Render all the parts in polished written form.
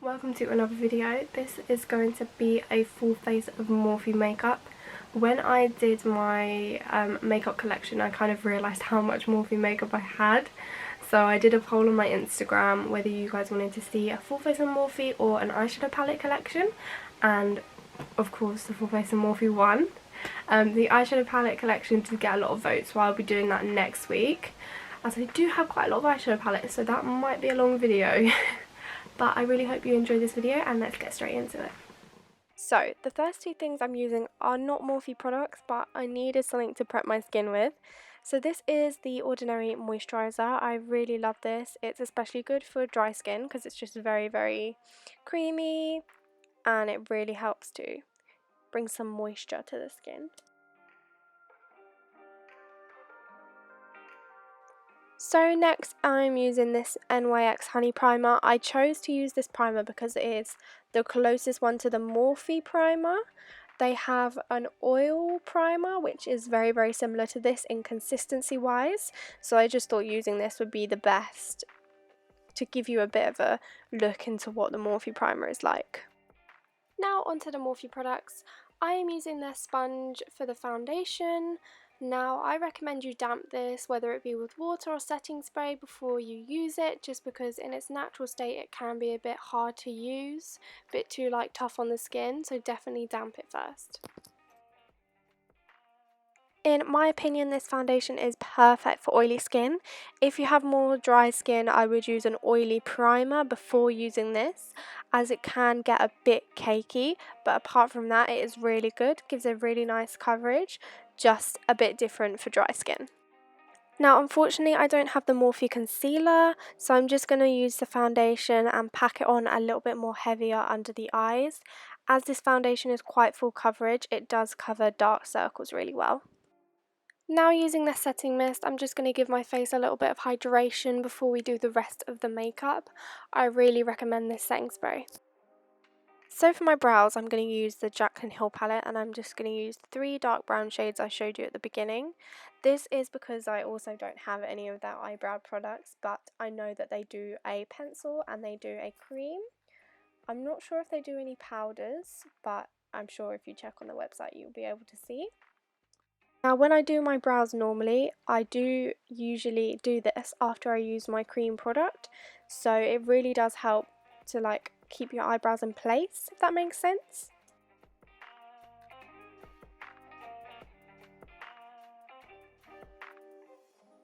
welcome to another video. This is going to be a full face of Morphe makeup. When I did my makeup collection, I kind of realised how much Morphe makeup I had. So I did a poll on my Instagram whether you guys wanted to see a full face of Morphe or an eyeshadow palette collection. And of course the full face of Morphe won. The eyeshadow palette collection did get a lot of votes, so I'll be doing that next week. As I do have quite a lot of eyeshadow palettes, so that might be a long video. But I really hope you enjoy this video, and let's get straight into it. So the first two things I'm using are not Morphe products, but I needed something to prep my skin with. So this is the Ordinary Moisturiser. I really love this. It's especially good for dry skin because it's just very creamy, and it really helps to bring some moisture to the skin. So next I'm using this Nyx Honey Primer. I chose to use this primer because it is the closest one to the Morphe primer. They have an oil primer which is very similar to this in consistency wise, so I just thought using this would be the best to give you a bit of a look into what the Morphe primer is like. Now onto the Morphe products. I am using their sponge for the foundation. Now I recommend you damp this, whether it be with water or setting spray, before you use it, just because in its natural state it can be a bit hard to use, a bit too tough on the skin, so definitely damp it first. In my opinion, this foundation is perfect for oily skin. If you have more dry skin, I would use an oily primer before using this, as it can get a bit cakey, but apart from that it is really good, gives a really nice coverage, just a bit different for dry skin. Now unfortunately I don't have the Morphe Concealer, so I'm just going to use the foundation and pack it on a little bit more heavier under the eyes. As this foundation is quite full coverage, it does cover dark circles really well. Now using the setting mist, I'm just going to give my face a little bit of hydration before we do the rest of the makeup. I really recommend this setting spray. So for my brows, I'm going to use the Jaclyn Hill palette, and I'm just going to use the 3 dark brown shades I showed you at the beginning. This is because I also don't have any of their eyebrow products, but I know that they do a pencil and they do a cream. I'm not sure if they do any powders, but I'm sure if you check on the website you'll be able to see. Now when I do my brows normally, I do usually do this after I use my cream product, so it really does help to keep your eyebrows in place, if that makes sense.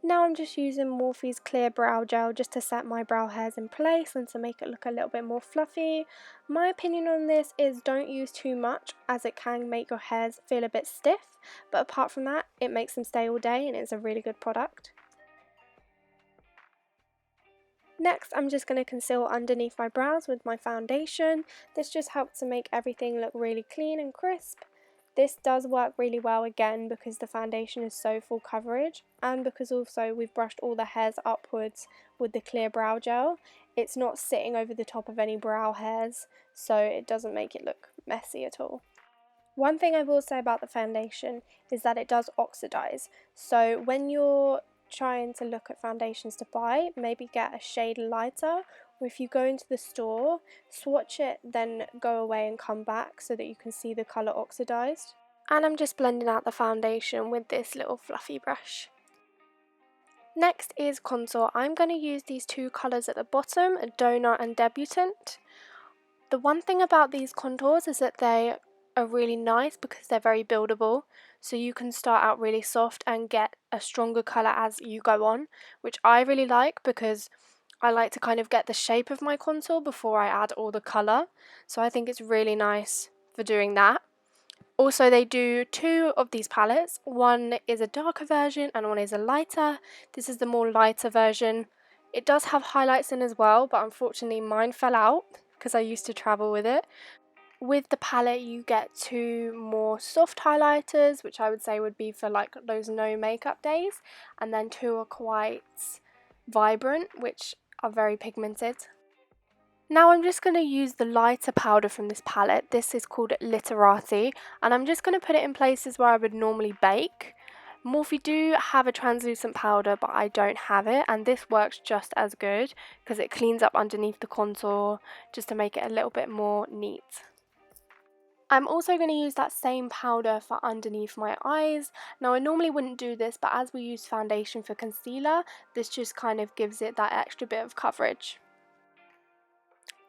Now I'm just using Morphe's clear brow gel just to set my brow hairs in place and to make it look a little bit more fluffy. My opinion on this is don't use too much, as it can make your hairs feel a bit stiff, but apart from that it makes them stay all day and it's a really good product. Next I'm just going to conceal underneath my brows with my foundation. This just helps to make everything look really clean and crisp. This does work really well again because the foundation is so full coverage, and because also we've brushed all the hairs upwards with the clear brow gel. It's not sitting over the top of any brow hairs, so it doesn't make it look messy at all. One thing I will say about the foundation is that it does oxidize, so when you're trying to look at foundations to buy, maybe get a shade lighter, or if you go into the store, swatch it, then go away and come back so that you can see the colour oxidized. And I'm just blending out the foundation with this little fluffy brush. Next is Consort. I'm going to use these two colours at the bottom, Donut and Debutant. The one thing about these contours is that they are really nice because they're very buildable, so you can start out really soft and get a stronger colour as you go on, which I really like because I like to kind of get the shape of my contour before I add all the colour, so I think it's really nice for doing that. Also they do 2 of these palettes, one is a darker version and one is a lighter. This is the more lighter version. It does have highlights in as well, but unfortunately mine fell out because I used to travel with it. With the palette you get 2 more soft highlighters, which I would say would be for those no makeup days, and then 2 are quite vibrant, which are very pigmented. Now I'm just going to use the lighter powder from this palette. This is called Literati, and I'm just going to put it in places where I would normally bake. Morphe do have a translucent powder, but I don't have it, and this works just as good because it cleans up underneath the contour just to make it a little bit more neat. I'm also going to use that same powder for underneath my eyes. Now I normally wouldn't do this, but as we use foundation for concealer, this just kind of gives it that extra bit of coverage.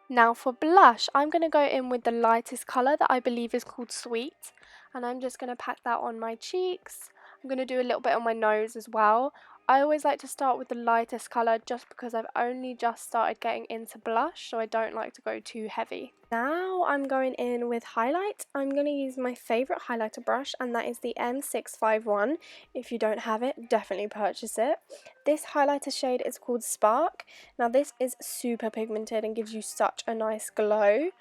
Now for blush, I'm going to go in with the lightest colour that I believe is called Sweet, and I'm just going to pack that on my cheeks. I'm going to do a little bit on my nose as well. I always like to start with the lightest colour just because I've only just started getting into blush, so I don't like to go too heavy. Now I'm going in with highlight. I'm going to use my favourite highlighter brush, and that is the M651. If you don't have it, definitely purchase it. This highlighter shade is called Spark. Now this is super pigmented and gives you such a nice glow.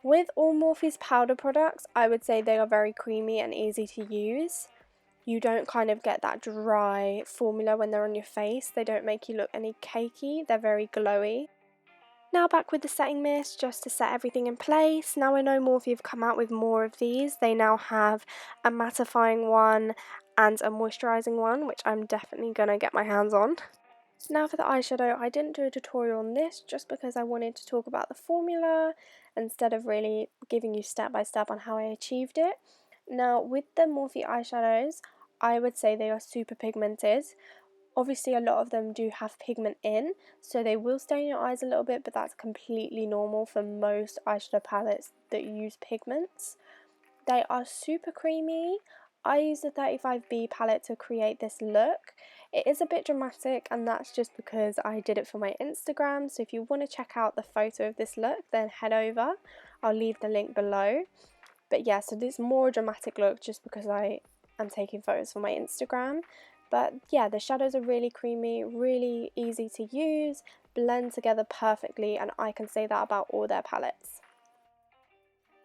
With all Morphe's powder products, I would say they are very creamy and easy to use. You don't kind of get that dry formula when they're on your face. They don't make you look any cakey. They're very glowy. Now back with the setting mist just to set everything in place. Now I know Morphe have come out with more of these. They now have a mattifying one and a moisturising one, which I'm definitely going to get my hands on. Now for the eyeshadow, I didn't do a tutorial on this just because I wanted to talk about the formula instead of really giving you step by step on how I achieved it. Now with the Morphe eyeshadows, I would say they are super pigmented. Obviously a lot of them do have pigment in, so they will stain your eyes a little bit, but that's completely normal for most eyeshadow palettes that use pigments. They are super creamy. I use the 35B palette to create this look. It is a bit dramatic, and that's just because I did it for my Instagram, so if you want to check out the photo of this look, then head over. I'll leave the link below. But yeah, so this more dramatic look just because I am taking photos for my Instagram. But yeah, the shadows are really creamy, really easy to use, blend together perfectly, and I can say that about all their palettes.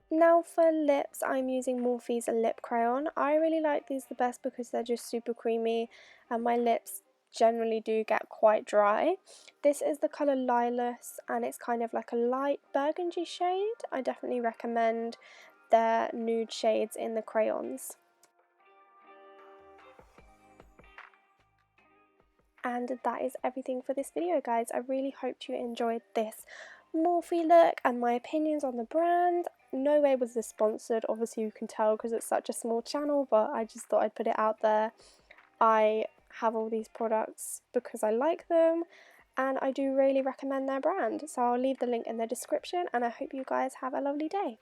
Now for lips, I'm using Morphe's lip crayon. I really like these the best because they're just super creamy and my lips generally do get quite dry. This is the colour Lilas and it's kind of like a light burgundy shade. I definitely recommend their nude shades in the crayons. And that is everything for this video, guys. I really hope you enjoyed this Morphe look and my opinions on the brand. No way was this sponsored, obviously you can tell because it's such a small channel, but I just thought I'd put it out there. I have all these products because I like them and I do really recommend their brand, so I'll leave the link in the description and I hope you guys have a lovely day.